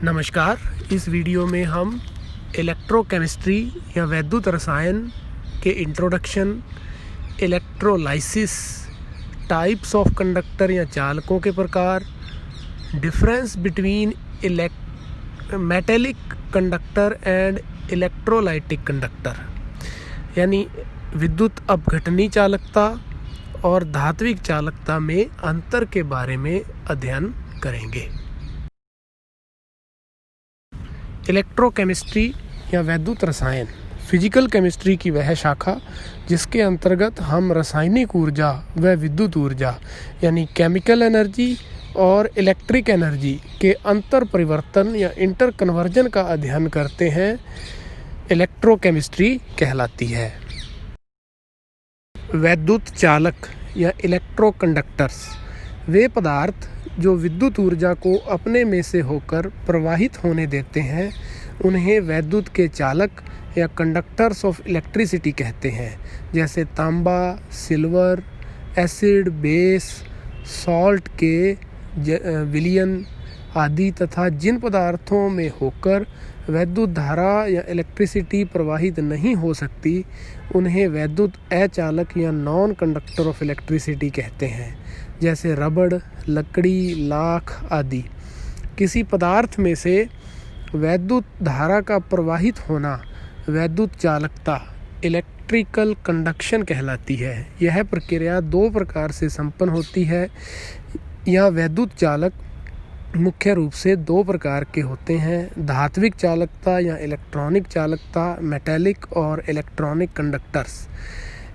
नमस्कार। इस वीडियो में हम इलेक्ट्रोकेमिस्ट्री या वैद्युत रसायन के introduction, electrolysis, types of conductor या चालकों के प्रकार, difference between metallic conductor and electrolytic conductor यानी विद्युत अपघटनी चालकता और धात्विक चालकता में अंतर के बारे में अध्ययन करेंगे। इलेक्ट्रोकेमिस्ट्री या वैद्युत रसायन फिजिकल केमिस्ट्री की वह शाखा जिसके अंतर्गत हम रासायनिक ऊर्जा व विद्युत ऊर्जा यानी केमिकल एनर्जी और इलेक्ट्रिक एनर्जी के अंतर परिवर्तन या इंटर कन्वर्जन का अध्ययन करते हैं, इलेक्ट्रोकेमिस्ट्री कहलाती है। वैद्युत चालक या इलेक्ट्रोकंडक्टर्स वे पदार्थ जो विद्युत ऊर्जा को अपने में से होकर प्रवाहित होने देते हैं, उन्हें वैद्युत के चालक या कंडक्टर्स ऑफ इलेक्ट्रिसिटी कहते हैं। जैसे तांबा, सिल्वर, एसिड, बेस, सॉल्ट के विलयन आदि तथा जिन पदार्थों में होकर वैद्युत धारा या इलेक्ट्रिसिटी प्रवाहित नहीं हो सकती, उन्हें वैद्युत अचालक या नॉन कंडक्टर ऑफ इलेक्ट्रिसिटी कहते हैं। जैसे रबड़, लकड़ी, लाख आदि। किसी पदार्थ में से वैद्युत धारा का प्रवाहित होना वैद्युत चालकता इलेक्ट्रिकल कंडक्शन कहलाती है। यह प्रक्रिया दो प्रकार से संपन्न होती है। यह वैद्युत चालक मुख्य रूप से दो प्रकार के होते हैं: धात्विक चालकता या इलेक्ट्रॉनिक चालकता, मेटेलिक और इलेक्ट्रॉनिक कंडक्टर्स।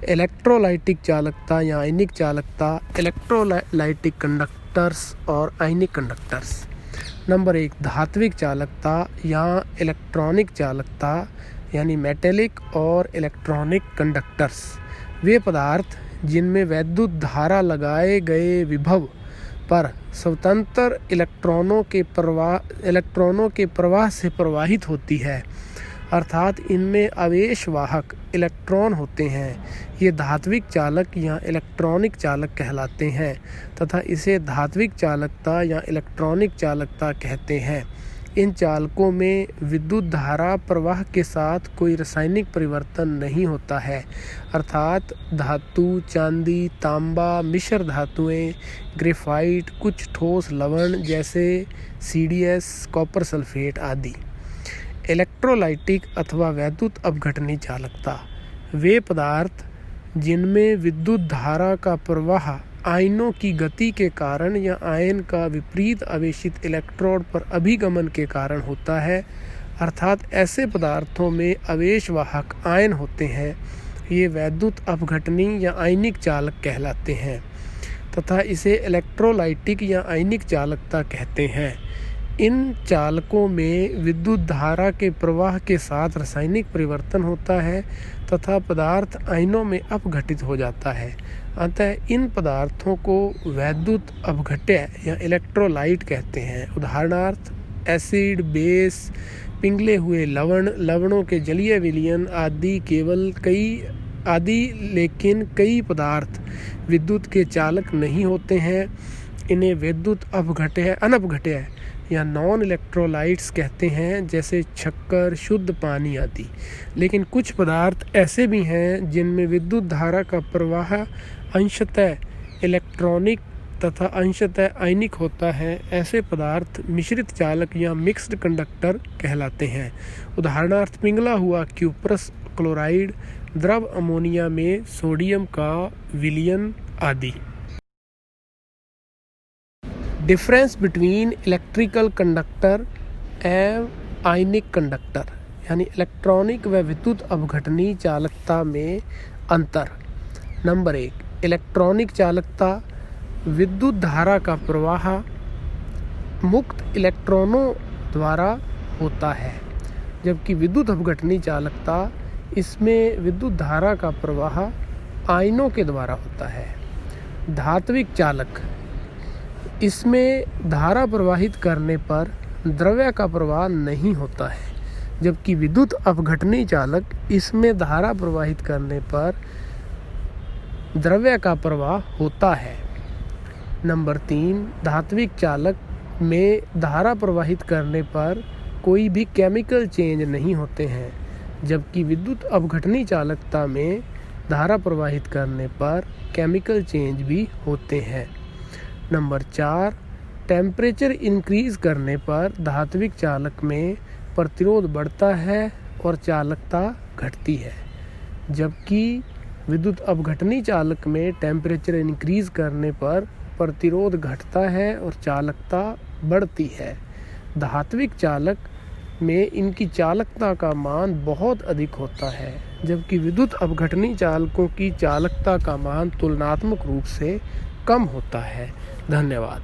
इलेक्ट्रोलाइटिक चालकता या आयनिक चालकता, इलेक्ट्रोलाइटिक कंडक्टर्स और आयनिक कंडक्टर्स। नंबर 1, धात्विक चालकता या इलेक्ट्रॉनिक चालकता यानी मेटेलिक और इलेक्ट्रॉनिक कंडक्टर्स। वे पदार्थ जिनमें वैद्युत धारा लगाए गए विभव पर स्वतंत्र इलेक्ट्रॉनों के प्रवाह से प्रवाहित होती है, अर्थात इनमें आवेश वाहक इलेक्ट्रॉन होते हैं। ये धात्विक चालक या इलेक्ट्रॉनिक चालक कहलाते हैं तथा इसे धात्विक चालकता या इलेक्ट्रॉनिक चालकता कहते हैं। इन चालकों में विद्युत धारा प्रवाह के साथ कोई रासायनिक परिवर्तन नहीं होता है, अर्थात धातु, चांदी, तांबा, मिश्र धातुएं, ग्रेफाइट, कुछ ठोस लवण जैसे CDS, कॉपर सल्फेट आदि। इलेक्ट्रोलाइटिक अथवा वैद्युत अपघटनी चालकता वे पदार्थ जिनमें विद्युत धारा का प्रवाह आयनों की गति के कारण या आयन का विपरीत आवेशित इलेक्ट्रोड पर अभिगमन के कारण होता है, अर्थात ऐसे पदार्थों में आवेश वाहक आयन होते हैं। ये वैद्युत अपघटनी या आयनिक चालक कहलाते हैं तथा इसे इलेक्ट्रोलाइटिक या आयनिक चालकता कहते हैं। इन चालकों में विद्युत धारा के प्रवाह के साथ रासायनिक परिवर्तन होता है तथा पदार्थ आयनों में अपघटित हो जाता है। अतः इन पदार्थों को वैद्युत अपघट्य या इलेक्ट्रोलाइट कहते हैं। उदाहरणार्थ एसिड, बेस, पिघले हुए लवणों के जलीय विलयन आदि लेकिन कई पदार्थ विद्युत के चालक नहीं होते हैं। इन्हें विद्युत अनपघट्य या नॉन इलेक्ट्रोलाइट्स कहते हैं, जैसे शक्कर, शुद्ध पानी आदि। लेकिन कुछ पदार्थ ऐसे भी हैं जिनमें विद्युत धारा का प्रवाह अंशतः इलेक्ट्रॉनिक तथा अंशतः आयनिक होता है। ऐसे पदार्थ मिश्रित चालक या मिक्स्ड कंडक्टर कहलाते हैं। उदाहरणार्थ पिघला हुआ क्यूप्रस क्लोराइड, द्रव अमोनिया में सोडियम का विलयन आदि। डिफरेंस बिटवीन इलेक्ट्रिकल कंडक्टर एवं आयनिक कंडक्टर यानी इलेक्ट्रॉनिक व विद्युत अपघटनी चालकता में अंतर। नंबर 1, इलेक्ट्रॉनिक चालकता विद्युत धारा का प्रवाह मुक्त इलेक्ट्रॉनों द्वारा होता है, जबकि विद्युत अपघटनी चालकता इसमें विद्युत धारा का प्रवाह आयनों के द्वारा होता है। धात्विक चालक इसमें धारा प्रवाहित करने पर द्रव्य का प्रवाह नहीं होता है, जबकि विद्युत अपघटनी चालक इसमें धारा प्रवाहित करने पर द्रव्य का प्रवाह होता है। नंबर 3, धात्विक चालक में धारा प्रवाहित करने पर कोई भी केमिकल चेंज नहीं होते हैं, जबकि विद्युत अपघटनी चालकता में धारा प्रवाहित करने पर केमिकल चेंज भी होते हैं। नंबर 4, टेम्परेचर इंक्रीज करने पर धात्विक चालक में प्रतिरोध बढ़ता है और चालकता घटती है, जबकि विद्युत अपघटनी चालक में टेम्परेचर इंक्रीज करने पर प्रतिरोध घटता है और चालकता बढ़ती है। धात्विक चालक में इनकी चालकता का मान बहुत अधिक होता है, जबकि विद्युत अपघटनी चालकों की चालकता का मान तुलनात्मक रूप से कम होता है। धन्यवाद।